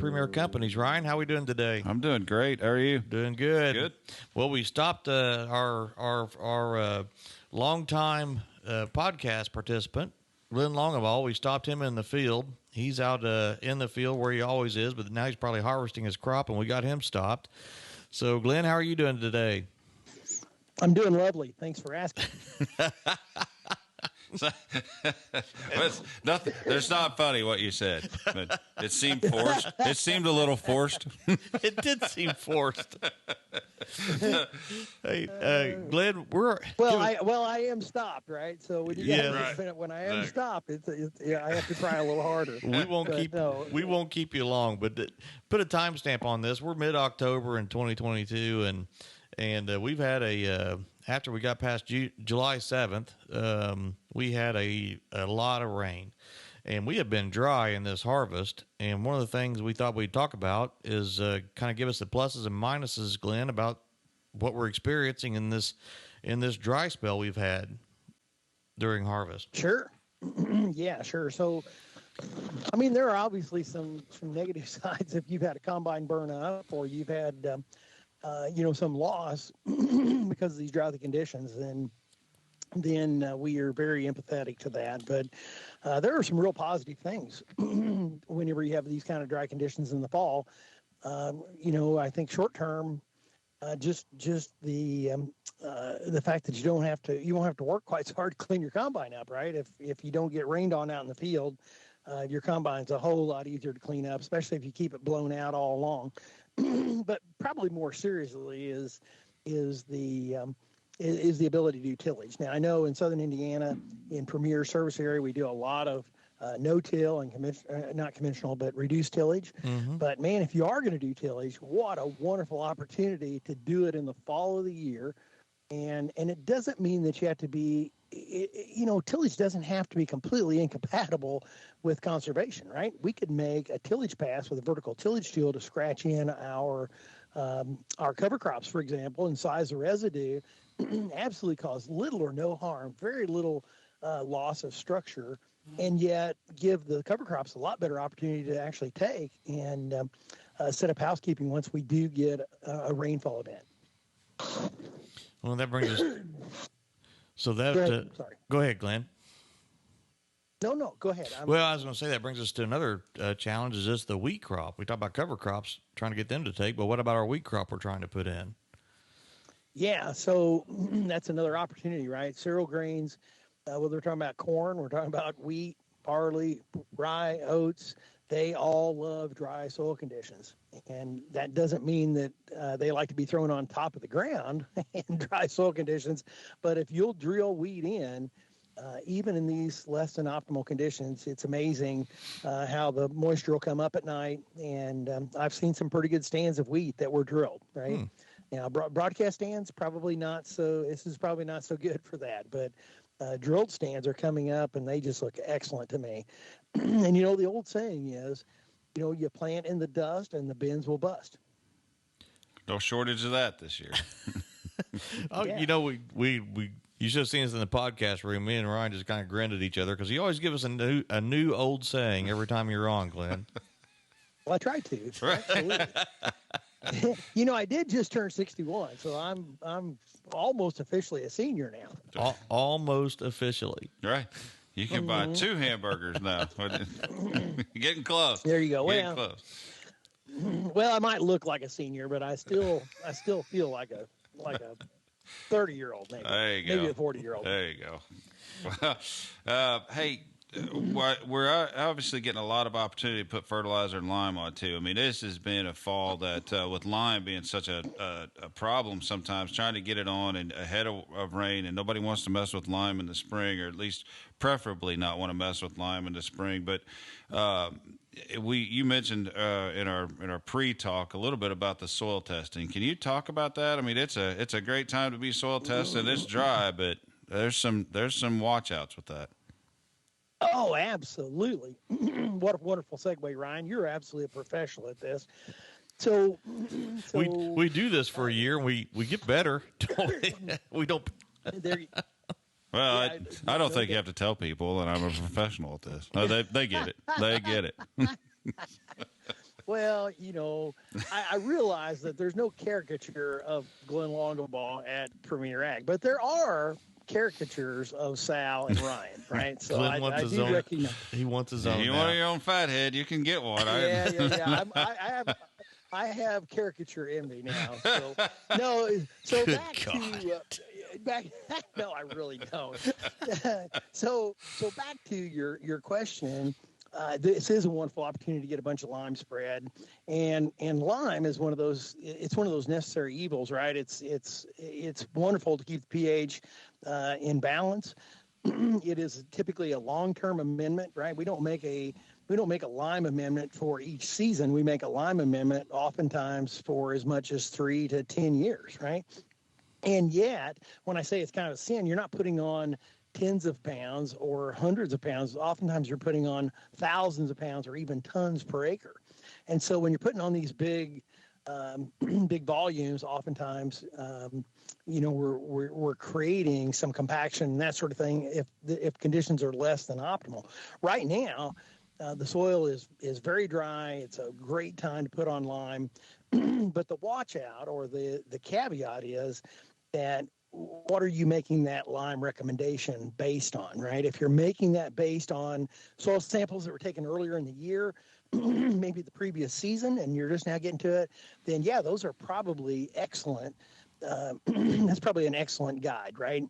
Premier Companies. Ryan, how are we doing today? I'm doing great. How are you? Doing good. Good. Well, we stopped our longtime podcast participant, Glenn Longabaugh. We stopped him in the field. He's out in the field where he always is, but now he's probably harvesting his crop, and we got him stopped. So, Glenn, how are you doing today? I'm doing lovely. Thanks for asking. Nothing. It's not funny what you said, but it seemed forced. It seemed a little forced. It did seem forced. Hey, Glenn, I am stopped, right? So when when I am stopped, I have to try a little harder. We won't keep you long, but put a timestamp on this. We're mid-October in 2022, and we've had after we got past July 7th, we had a lot of rain, and we have been dry in this harvest. And one of the things we thought we'd talk about is kind of give us the pluses and minuses, Glenn, about what we're experiencing in this dry spell we've had during harvest. Sure. Yeah, sure. So, I mean, there are obviously some negative sides if you've had a combine burn up or you've had some loss because of these droughty conditions, then we are very empathetic to that. But there are some real positive things whenever you have these kind of dry conditions in the fall. I think short term, just the fact that you won't have to work quite so hard to clean your combine up, right? If you don't get rained on out in the field, your combine's a whole lot easier to clean up, especially if you keep it blown out all along. But probably more seriously is the ability to do tillage. Now, I know in southern Indiana, in Premier service area, we do a lot of no-till and not conventional, but reduced tillage. Mm-hmm. But man, if you are going to do tillage, what a wonderful opportunity to do it in the fall of the year. And it doesn't mean that you have to be, tillage doesn't have to be completely incompatible with conservation, right? We could make a tillage pass with a vertical tillage tool to scratch in our cover crops, for example, and size the residue, absolutely cause little or no harm, very little loss of structure, and yet give the cover crops a lot better opportunity to actually take and set up housekeeping once we do get a rainfall event. Well, that brings us. So that. Sorry. Go ahead, Glenn. No, go ahead. I was going to say that brings us to another challenge. Is this the wheat crop? We talk about cover crops, trying to get them to take, but what about our wheat crop we're trying to put in? Yeah, so that's another opportunity, right? Cereal grains. Whether we're talking about corn, we're talking about wheat, barley, rye, oats. They all love dry soil conditions. And that doesn't mean that they like to be thrown on top of the ground in dry soil conditions. But if you'll drill wheat in, even in these less than optimal conditions, it's amazing how the moisture will come up at night. And I've seen some pretty good stands of wheat that were drilled, right? Now, broadcast stands, probably not so. This is probably not so good for that. But drilled stands are coming up, and they just look excellent to me. And, the old saying is, you plant in the dust and the bins will bust. No shortage of that this year. Yeah. We you should have seen us in the podcast room. Me and Ryan just kind of grinned at each other because you always give us a new old saying every time you're on, Glenn. Well, I try to. Absolutely. I did just turn 61, so I'm almost officially a senior now. Almost officially. Right. You can buy 2 hamburgers now. Getting close. There you go. Getting close. Well, I might look like a senior, but I still feel like a 30-year-old, maybe. There you go. Maybe a 40-year-old. There you go. Well, hey, we're obviously getting a lot of opportunity to put fertilizer and lime on too. I mean, this has been a fall that, with lime being such a problem sometimes, trying to get it on and ahead of rain, and nobody wants to mess with lime in the spring, or at least preferably not want to mess with lime in the spring. But you mentioned in our pre-talk a little bit about the soil testing. Can you talk about that? I mean, it's a great time to be soil tested. It's dry, but there's some watch outs with that. Oh, absolutely. What a wonderful segue, Ryan. You're absolutely a professional at this. So we do this for a year, and we get better. We don't. Well, yeah, I don't think you have to tell people that I'm a professional at this. No, they get it. They get it. Well, I realize that there's no caricature of Glenn Longabaugh at Premier Ag, but there are caricatures of Sal and Ryan, right? So Glenn wants I his do own. recognize. He wants his own You now. want your own fathead, you can get one. Yeah. I have caricature envy now. So no. So Good back God. to back. No, I really don't. So back to your question. This is a wonderful opportunity to get a bunch of lime spread, and lime is one of those. It's one of those necessary evils, right? It's wonderful to keep the pH in balance. It is typically a long-term amendment, right? We don't make a lime amendment for each season. We make a lime amendment oftentimes for as much as 3 to 10 years, right? And yet, when I say it's kind of a sin, you're not putting on tens of pounds or hundreds of pounds. Oftentimes, you're putting on thousands of pounds or even tons per acre. And so, when you're putting on these big big volumes, oftentimes, we're creating some compaction and that sort of thing if conditions are less than optimal. Right now, the soil is very dry. It's a great time to put on lime, but the watch out or the caveat is that what are you making that lime recommendation based on, right? If you're making that based on soil samples that were taken earlier in the year, maybe the previous season, and you're just now getting to it, then yeah, those are probably excellent. That's probably an excellent guide, right?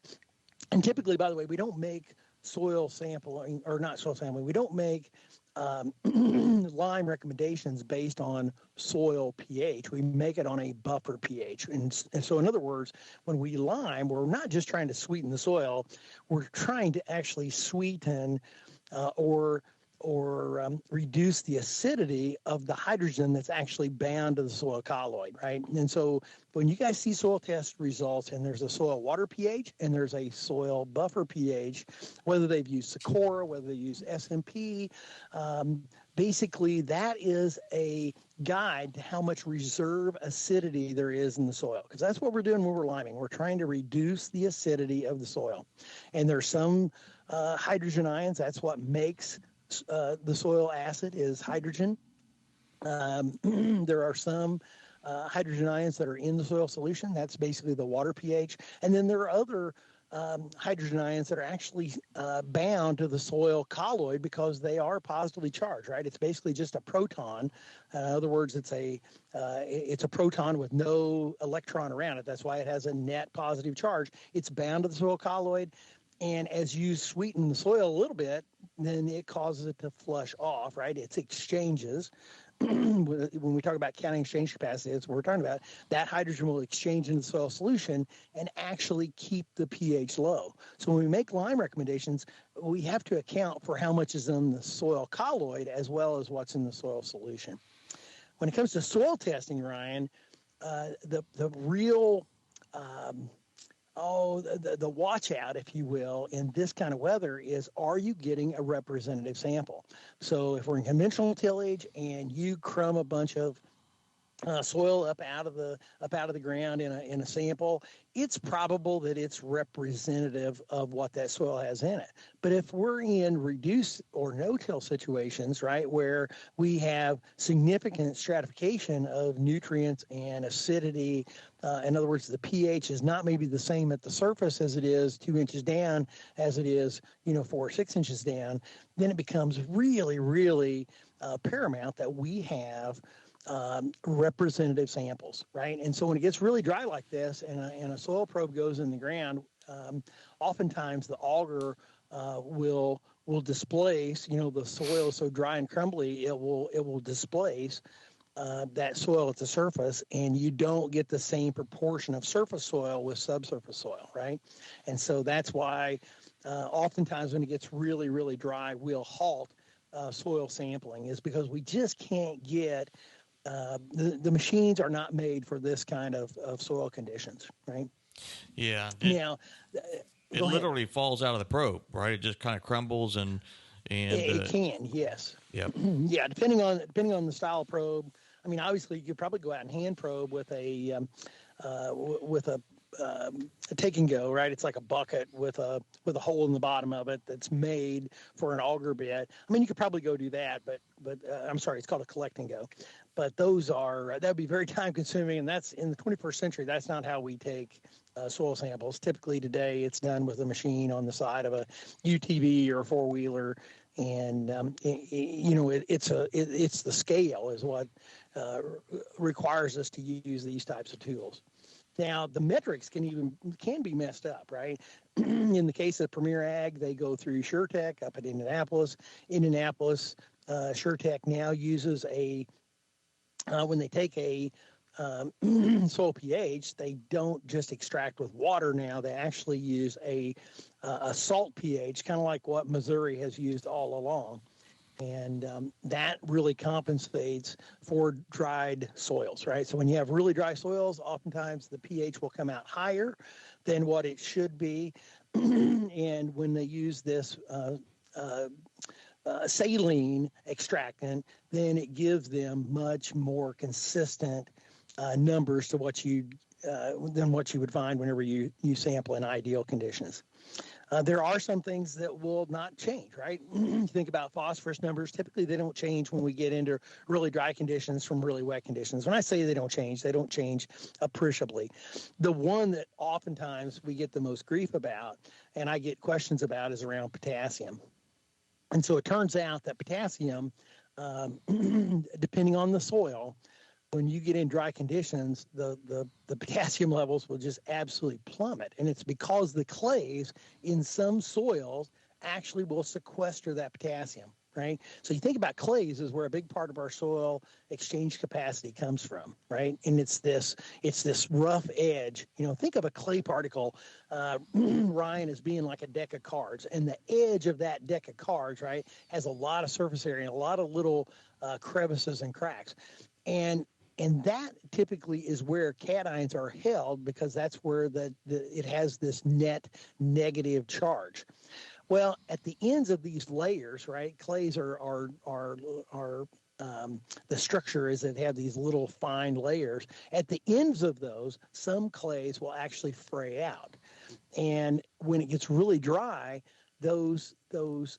And typically, by the way, we don't make soil sampling, or not soil sampling, we don't make lime recommendations based on soil pH. We make it on a buffer pH. And so, in other words, when we lime, we're not just trying to sweeten the soil, we're trying to actually sweeten or reduce the acidity of the hydrogen that's actually bound to the soil colloid, right? And so when you guys see soil test results and there's a soil water pH and there's a soil buffer pH, whether they've used Socorro, whether they use SMP, basically that is a guide to how much reserve acidity there is in the soil, because that's what we're doing when we're liming. We're trying to reduce the acidity of the soil. And there's some hydrogen ions. That's what makes the soil acid is hydrogen. There are some hydrogen ions that are in the soil solution. That's basically the water pH. And then there are other hydrogen ions that are actually bound to the soil colloid because they are positively charged, right? It's basically just a proton. In other words, it's a proton with no electron around it. That's why it has a net positive charge. It's bound to the soil colloid. And as you sweeten the soil a little bit, then it causes it to flush off, right? It's exchanges. When we talk about counting exchange capacity, that's what we're talking about. That hydrogen will exchange into the soil solution and actually keep the pH low. So when we make lime recommendations, we have to account for how much is in the soil colloid as well as what's in the soil solution. When it comes to soil testing, Ryan, the real the watch out, if you will, in this kind of weather is, are you getting a representative sample? So if we're in conventional tillage and you crumb a bunch of soil up out of the ground in a sample, it's probable that it's representative of what that soil has in it. But if we're in reduced or no-till situations, right, where we have significant stratification of nutrients and acidity, in other words, the pH is not maybe the same at the surface as it is 2 inches down, as it is 4 or 6 inches down, then it becomes really, really paramount that we have representative samples, right? And so when it gets really dry like this and a soil probe goes in the ground, oftentimes the auger will displace, the soil is so dry and crumbly, it will displace that soil at the surface, and you don't get the same proportion of surface soil with subsurface soil, right? And so that's why oftentimes when it gets really, really dry, we'll halt soil sampling, is because we just can't get the machines are not made for this kind of soil conditions, right? Yeah. Now, it literally falls out of the probe, right? It just kind of crumbles and it can, yes. Yep. Yeah, depending on the style of probe. I mean, obviously, you could probably go out and hand probe with a take and go, right? It's like a bucket with a hole in the bottom of it that's made for an auger bed. I mean, you could probably go do that, but I'm sorry, it's called a collect and go. But those are that would be very time consuming, and that's in the 21st century. That's not how we take soil samples. Typically today, it's done with a machine on the side of a UTV or a four wheeler, and it's the scale is what requires us to use these types of tools. Now, the metrics can be messed up, right? In the case of Premier Ag, they go through SureTech up at Indianapolis. SureTech now uses when they take a soil pH, they don't just extract with water now. They actually use a salt pH, kind of like what Missouri has used all along. And that really compensates for dried soils, right? So when you have really dry soils, oftentimes the pH will come out higher than what it should be. And when they use this saline extractant, then it gives them much more consistent numbers to than what you would find whenever you sample in ideal conditions. There are some things that will not change, right? You think about phosphorus numbers. Typically, they don't change when we get into really dry conditions from really wet conditions. When I say they don't change appreciably. The one that oftentimes we get the most grief about, and I get questions about, is around potassium. And so it turns out that potassium, depending on the soil, when you get in dry conditions, the potassium levels will just absolutely plummet. And it's because the clays in some soils actually will sequester that potassium, right? So you think about clays is where a big part of our soil exchange capacity comes from, right? And it's this rough edge. Think of a clay particle, Ryan, as being like a deck of cards. And the edge of that deck of cards, right, has a lot of surface area and a lot of little crevices and cracks. And that typically is where cations are held, because that's where it has this net negative charge. Well, at the ends of these layers, right, clays are the structure is that have these little fine layers. At the ends of those, some clays will actually fray out. And when it gets really dry, those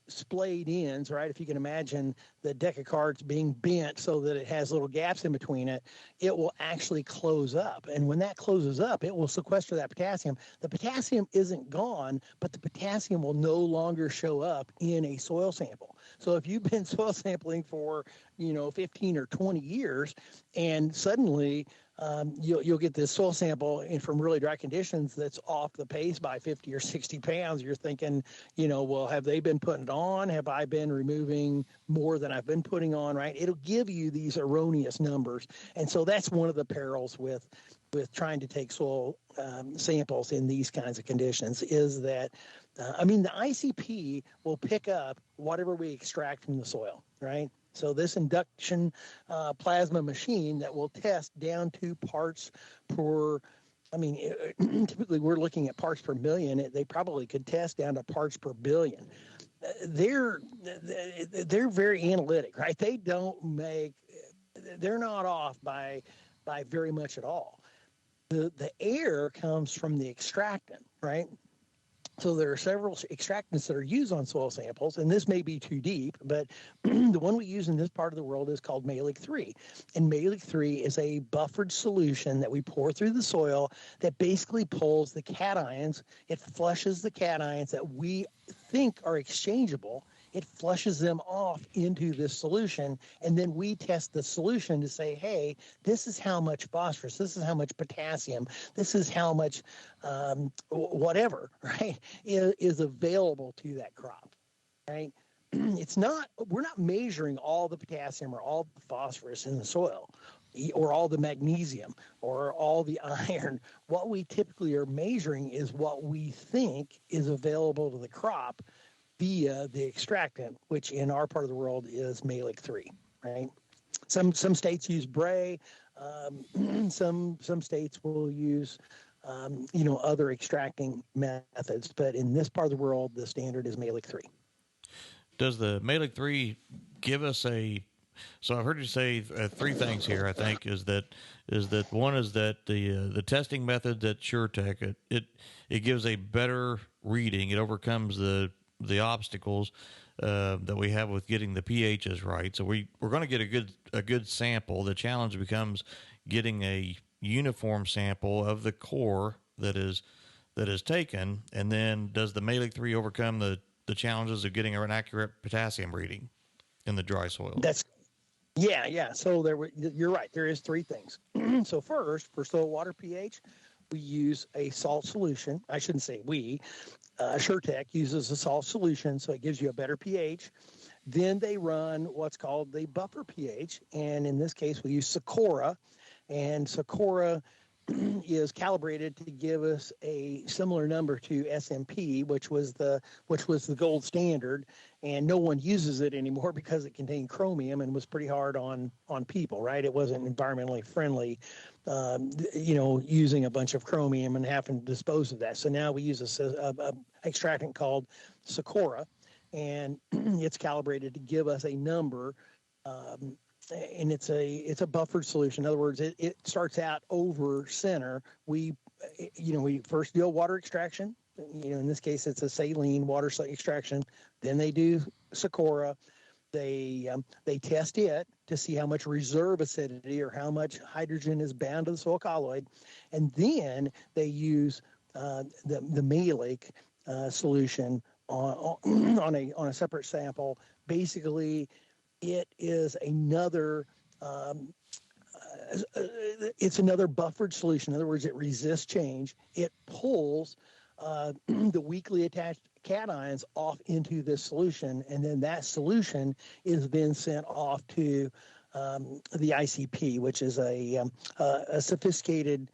splayed ends, right? If you can imagine the deck of cards being bent so that it has little gaps in between it, it will actually close up. And when that closes up, it will sequester that potassium. The potassium isn't gone, but the potassium will no longer show up in a soil sample. So if you've been soil sampling for, 15 or 20 years, and suddenly you'll get this soil sample from really dry conditions that's off the pace by 50 or 60 pounds. You're thinking, well, have they been putting it on? Have I been removing more than I've been putting on, right? It'll give you these erroneous numbers. And so that's one of the perils with trying to take soil samples in these kinds of conditions is that, the ICP will pick up whatever we extract from the soil, right? So this induction plasma machine that will test down to parts per, typically we're looking at parts per million. They probably could test down to parts per billion. They're very analytic, right? They're not off by very much at all. The air comes from the extractant, right? So there are several extractants that are used on soil samples, and this may be too deep, but the one we use in this part of the world is called Malic 3. And Malic 3 is a buffered solution that we pour through the soil that basically pulls the cations. It flushes the cations that we think are exchangeable. It flushes them off into this solution, and then we test the solution to say, hey, this is how much phosphorus, this is how much potassium, this is how much whatever, right, is available to that crop, right? We're not measuring all the potassium or all the phosphorus in the soil or all the magnesium or all the iron. What we typically are measuring is what we think is available to the crop via the extractant, which in our part of the world is Malic 3, right? Some states use Bray. Some states will use, other extracting methods. But in this part of the world, the standard is Malic 3. Does the Malic 3 give us a So I've heard you say three things here. I think is that one is that the testing method at SureTech it gives a better reading. It overcomes the obstacles that we have with getting the pHs right. So we're going to get a good sample. The challenge becomes getting a uniform sample of the core that is taken, and then does the Malik 3 overcome the challenges of getting an accurate potassium reading in the dry soil? Yeah. So you're right. There is three things. So first, for soil water pH, we use a salt solution. I shouldn't say we. SureTech uses a salt solution, so it gives you a better pH. Then they run what's called the buffer pH, and in this case, we use Socorra, and Socorra is calibrated to give us a similar number to SMP, which was the gold standard, and no one uses it anymore because it contained chromium and was pretty hard on people, right? It wasn't environmentally friendly, using a bunch of chromium and having to dispose of that. So now we use a extractant called Socorra, and it's calibrated to give us a number. And it's a buffered solution. In other words, it starts out over center. We first do a water extraction. In this case, it's a saline water extraction. Then they do Socorra. They test it to see how much reserve acidity or how much hydrogen is bound to the soil colloid, and then they use the Malik solution on a separate sample. Basically, it is another buffered solution. In other words, it resists change. It pulls the weakly attached cations off into this solution, and then that solution is then sent off to the ICP, which is a sophisticated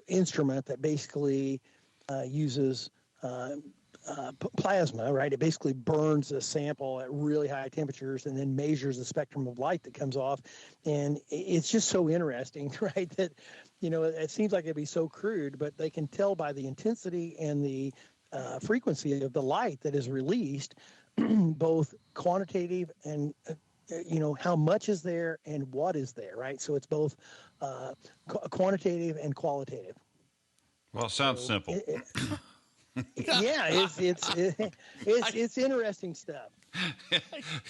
instrument that basically uses plasma, right? It basically burns a sample at really high temperatures and then measures the spectrum of light that comes off. And it's just so interesting, right? That, it seems like it'd be so crude, but they can tell by the intensity and the frequency of the light that is released, both quantitative and, how much is there and what is there, right? So it's both quantitative and qualitative. Well, it sounds simple. Yeah, it's interesting stuff.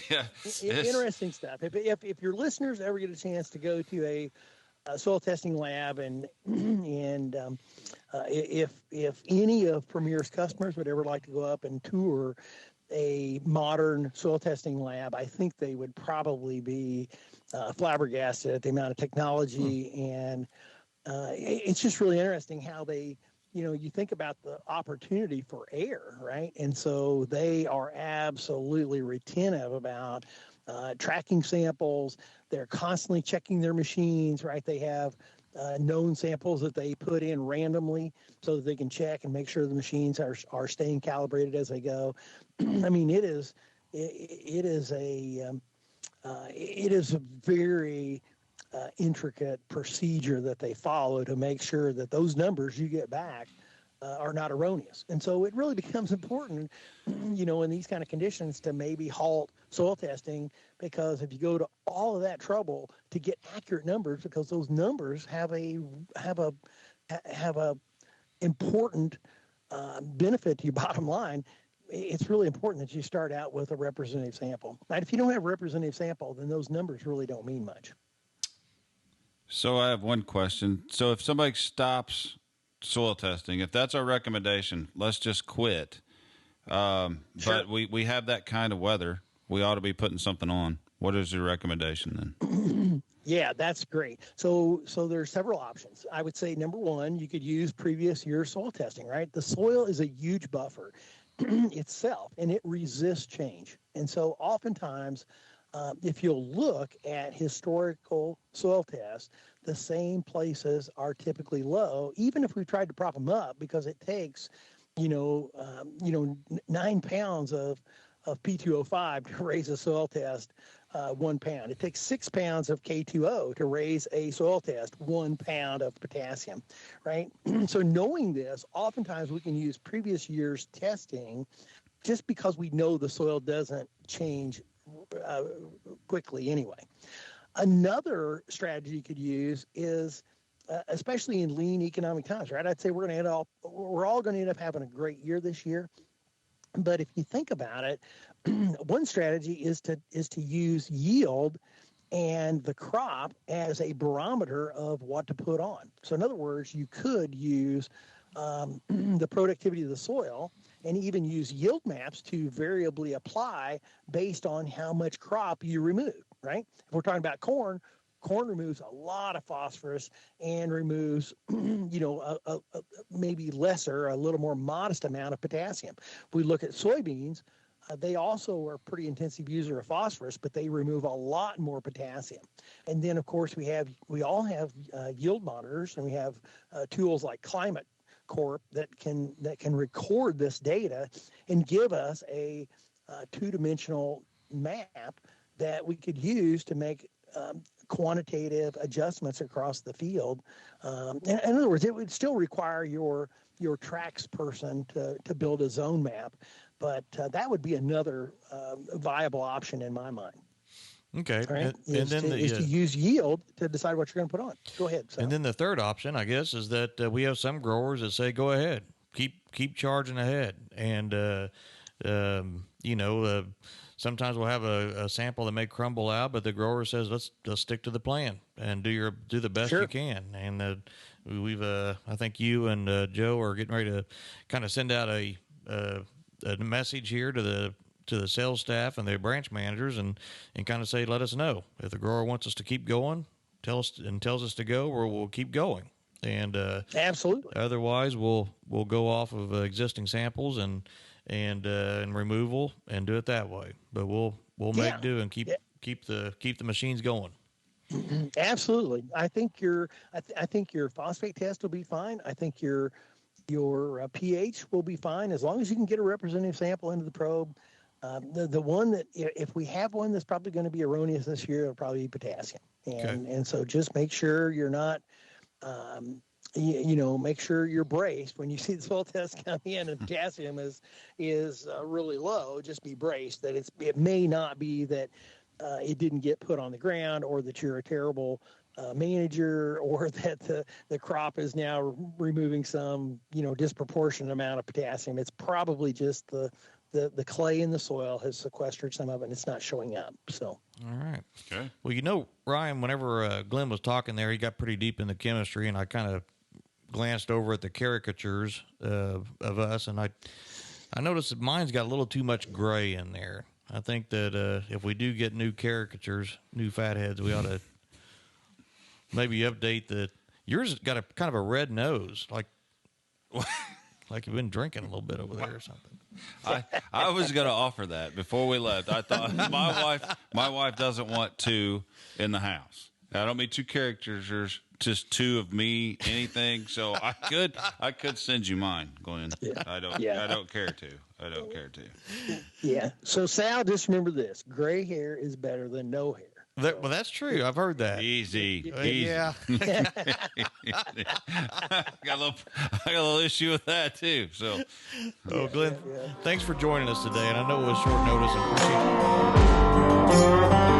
Yeah, interesting stuff. If your listeners ever get a chance to go to a soil testing lab, and if any of Premier's customers would ever like to go up and tour a modern soil testing lab, I think they would probably be flabbergasted at the amount of technology, and it's just really interesting how they. You think about the opportunity for error, right? And so they are absolutely retentive about tracking samples. They're constantly checking their machines, right? They have known samples that they put in randomly so that they can check and make sure the machines are staying calibrated as they go. I mean, it is a very intricate procedure that they follow to make sure that those numbers you get back are not erroneous. And so it really becomes important, in these kind of conditions to maybe halt soil testing, because if you go to all of that trouble to get accurate numbers, because those numbers have a important benefit to your bottom line, it's really important that you start out with a representative sample. Right? If you don't have a representative sample, then those numbers really don't mean much. So I have one question. So if somebody stops soil testing, if that's our recommendation, let's just quit. Sure. But we have that kind of weather. We ought to be putting something on. What is your recommendation then? Yeah, that's great. So there's several options. I would say, number one, you could use previous year's soil testing, right? The soil is a huge buffer itself, and it resists change. And so oftentimes, if you'll look at historical soil tests, the same places are typically low, even if we tried to prop them up, because it takes, 9 pounds of P2O5 to raise a soil test 1 pound. It takes 6 pounds of K2O to raise a soil test 1 pound of potassium, right? So knowing this, oftentimes we can use previous year's testing just because we know the soil doesn't change quickly anyway. Another strategy you could use is, especially in lean economic times, right? I'd say we're all going to end up having a great year this year. But if you think about it, one strategy is to use yield and the crop as a barometer of what to put on. So in other words, you could use the productivity of the soil and even use yield maps to variably apply based on how much crop you remove, right? If we're talking about corn removes a lot of phosphorus and removes, maybe a little more modest amount of potassium. If we look at soybeans, they also are a pretty intensive user of phosphorus, but they remove a lot more potassium. And then, of course, we all have yield monitors, and we have tools like Climate Corp that can record this data and give us a two-dimensional map that we could use to make quantitative adjustments across the field. In other words, it would still require your tracks person to build a zone map, but that would be another viable option in my mind. Okay, right? And then to use yield to decide what you're going to put on. Go ahead. Sal. And then the third option, I guess, is that we have some growers that say, "Go ahead, keep charging ahead," and sometimes we'll have a sample that may crumble out, but the grower says, "Let's stick to the plan and do the best you can." And I think you and Joe are getting ready to kind of send out a message here to the sales staff and their branch managers and kind of say, let us know if the grower wants us to keep going, tells us to go, or we'll keep going. And absolutely. Otherwise, we'll go off of existing samples and removal and do it that way. But we'll make do and keep the machines going. Absolutely. I think your phosphate test will be fine. I think your pH will be fine as long as you can get a representative sample into the probe. The one that, if we have one that's probably going to be erroneous this year, it'll probably be potassium. And so just make sure you're not, make sure you're braced when you see the soil test come in and potassium is really low. Just be braced that it may not be that it didn't get put on the ground, or that you're a terrible manager, or that the crop is now removing some disproportionate amount of potassium. It's probably just the clay in the soil has sequestered some of it and it's not showing up. So all right. Okay. Well, Ryan, whenever Glenn was talking there, he got pretty deep in the chemistry, and I kind of glanced over at the caricatures of us, and I noticed that mine's got a little too much gray in there. I think that if we do get new caricatures, new fatheads, we ought to maybe update the. Yours got a kind of a red nose, like you've been drinking a little bit over there or something. I was going to offer that before we left. I thought my wife doesn't want two in the house. I don't mean two caricatures, just two of me, anything. So I could send you mine, Glenn. Yeah. I don't care to. I don't care to. Yeah. So Sal, just remember this: gray hair is better than no hair. Well, that's true. I've heard that. Easy. Yeah. I got a little issue with that too. So, Glenn, thanks for joining us today. And I know it was short notice. I appreciate it.